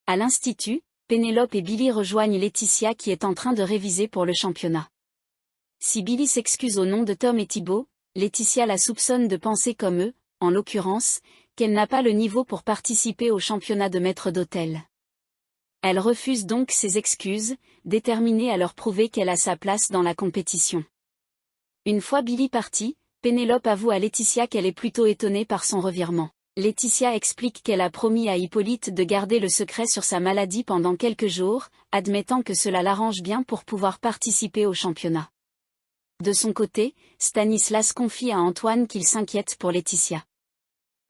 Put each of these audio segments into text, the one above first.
À l'institut, Pénélope et Billy rejoignent Laetitia qui est en train de réviser pour le championnat. Si Billy s'excuse au nom de Tom et Thibaut, Laetitia la soupçonne de penser comme eux, en l'occurrence, qu'elle n'a pas le niveau pour participer au championnat de maître d'hôtel. Elle refuse donc ses excuses, déterminée à leur prouver qu'elle a sa place dans la compétition. Une fois Billy parti, Pénélope avoue à Laetitia qu'elle est plutôt étonnée par son revirement. Laetitia explique qu'elle a promis à Hippolyte de garder le secret sur sa maladie pendant quelques jours, admettant que cela l'arrange bien pour pouvoir participer au championnat. De son côté, Stanislas confie à Antoine qu'il s'inquiète pour Laetitia.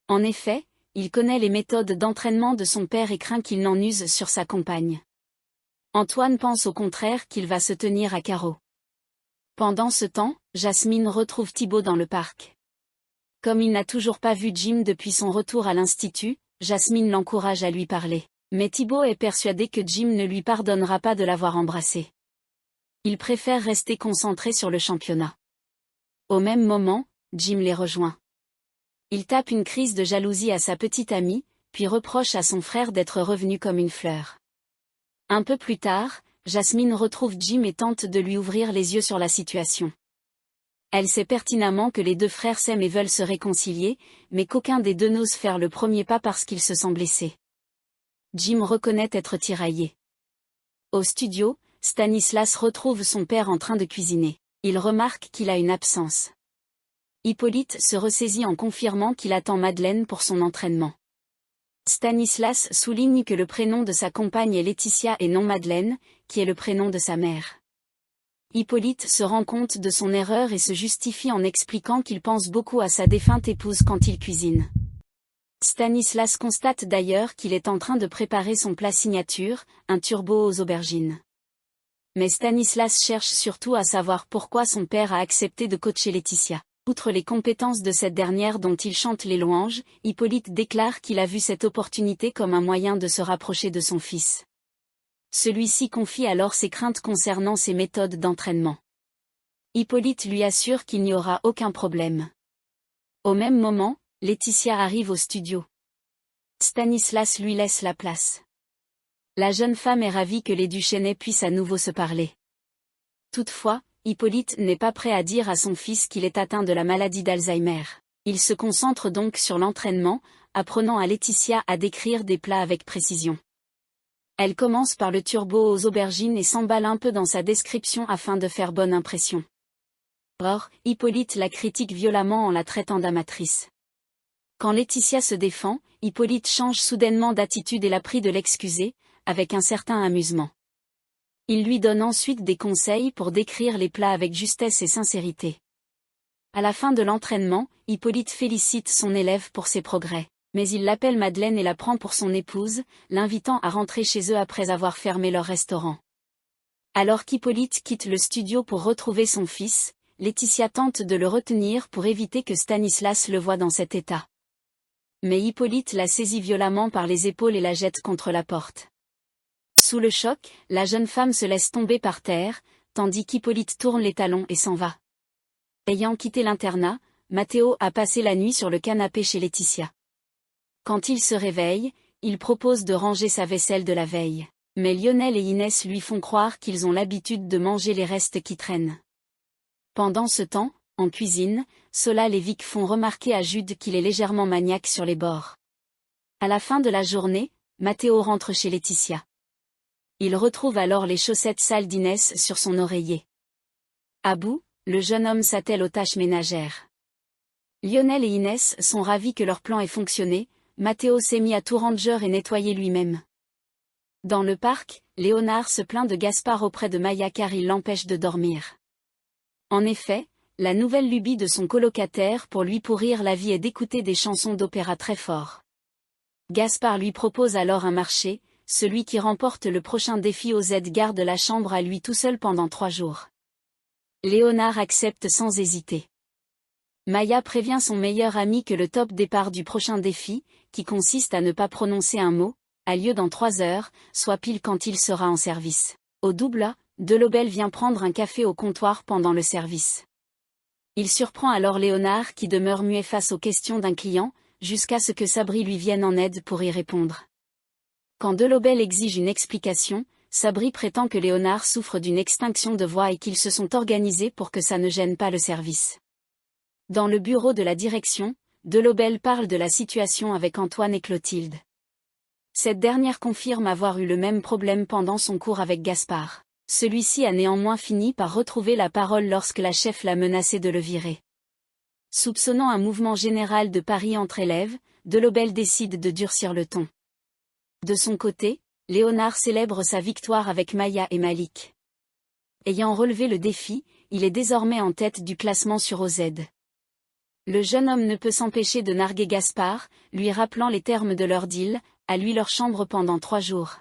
En effet, il connaît les méthodes d'entraînement de son père et craint qu'il n'en use sur sa compagne. Antoine pense au contraire qu'il va se tenir à carreau. Pendant ce temps, Jasmine retrouve Thibaut dans le parc. Comme il n'a toujours pas vu Jim depuis son retour à l'institut, Jasmine l'encourage à lui parler. Mais Thibaut est persuadé que Jim ne lui pardonnera pas de l'avoir embrassé. Il préfère rester concentré sur le championnat. Au même moment, Jim les rejoint. Il tape une crise de jalousie à sa petite amie, puis reproche à son frère d'être revenu comme une fleur. Un peu plus tard, Jasmine retrouve Jim et tente de lui ouvrir les yeux sur la situation. Elle sait pertinemment que les deux frères s'aiment et veulent se réconcilier, mais qu'aucun des deux n'ose faire le premier pas parce qu'il se sent blessé. Jim reconnaît être tiraillé. Au studio, Stanislas retrouve son père en train de cuisiner. Il remarque qu'il a une absence. Hippolyte se ressaisit en confirmant qu'il attend Madeleine pour son entraînement. Stanislas souligne que le prénom de sa compagne est Laetitia et non Madeleine, qui est le prénom de sa mère. Hippolyte se rend compte de son erreur et se justifie en expliquant qu'il pense beaucoup à sa défunte épouse quand il cuisine. Stanislas constate d'ailleurs qu'il est en train de préparer son plat signature, un turbo aux aubergines. Mais Stanislas cherche surtout à savoir pourquoi son père a accepté de coacher Laetitia. Outre les compétences de cette dernière dont il chante les louanges, Hippolyte déclare qu'il a vu cette opportunité comme un moyen de se rapprocher de son fils. Celui-ci confie alors ses craintes concernant ses méthodes d'entraînement. Hippolyte lui assure qu'il n'y aura aucun problème. Au même moment, Laetitia arrive au studio. Stanislas lui laisse la place. La jeune femme est ravie que les Duchesnay puissent à nouveau se parler. Toutefois, Hippolyte n'est pas prêt à dire à son fils qu'il est atteint de la maladie d'Alzheimer. Il se concentre donc sur l'entraînement, apprenant à Laetitia à décrire des plats avec précision. Elle commence par le turbo aux aubergines et s'emballe un peu dans sa description afin de faire bonne impression. Or, Hippolyte la critique violemment en la traitant d'amatrice. Quand Laetitia se défend, Hippolyte change soudainement d'attitude et la prie de l'excuser, avec un certain amusement. Il lui donne ensuite des conseils pour décrire les plats avec justesse et sincérité. À la fin de l'entraînement, Hippolyte félicite son élève pour ses progrès, mais il l'appelle Madeleine et la prend pour son épouse, l'invitant à rentrer chez eux après avoir fermé leur restaurant. Alors qu'Hippolyte quitte le studio pour retrouver son fils, Laetitia tente de le retenir pour éviter que Stanislas le voie dans cet état. Mais Hippolyte la saisit violemment par les épaules et la jette contre la porte. Sous le choc, la jeune femme se laisse tomber par terre, tandis qu'Hippolyte tourne les talons et s'en va. Ayant quitté l'internat, Matteo a passé la nuit sur le canapé chez Laetitia. Quand il se réveille, il propose de ranger sa vaisselle de la veille. Mais Lionel et Inès lui font croire qu'ils ont l'habitude de manger les restes qui traînent. Pendant ce temps, en cuisine, Solal et Vic font remarquer à Jude qu'il est légèrement maniaque sur les bords. À la fin de la journée, Matteo rentre chez Laetitia. Il retrouve alors les chaussettes sales d'Inès sur son oreiller. À bout, le jeune homme s'attelle aux tâches ménagères. Lionel et Inès sont ravis que leur plan ait fonctionné, Matteo s'est mis à tout ranger et nettoyer lui-même. Dans le parc, Léonard se plaint de Gaspard auprès de Maya car il l'empêche de dormir. En effet, la nouvelle lubie de son colocataire pour lui pourrir la vie est d'écouter des chansons d'opéra très fort. Gaspard lui propose alors un marché, celui qui remporte le prochain défi aux aides garde la chambre à lui tout seul pendant 3 jours. Léonard accepte sans hésiter. Maya prévient son meilleur ami que le top départ du prochain défi, qui consiste à ne pas prononcer un mot, a lieu dans 3 heures, soit pile quand il sera en service. Au double, Delobel vient prendre un café au comptoir pendant le service. Il surprend alors Léonard qui demeure muet face aux questions d'un client, jusqu'à ce que Sabri lui vienne en aide pour y répondre. Quand Delobel exige une explication, Sabri prétend que Léonard souffre d'une extinction de voix et qu'ils se sont organisés pour que ça ne gêne pas le service. Dans le bureau de la direction, Delobel parle de la situation avec Antoine et Clotilde. Cette dernière confirme avoir eu le même problème pendant son cours avec Gaspard. Celui-ci a néanmoins fini par retrouver la parole lorsque la chef l'a menacé de le virer. Soupçonnant un mouvement général de paris entre élèves, Delobel décide de durcir le ton. De son côté, Léonard célèbre sa victoire avec Maya et Malik. Ayant relevé le défi, il est désormais en tête du classement sur OZ. Le jeune homme ne peut s'empêcher de narguer Gaspard, lui rappelant les termes de leur deal, à lui leur chambre pendant 3 jours.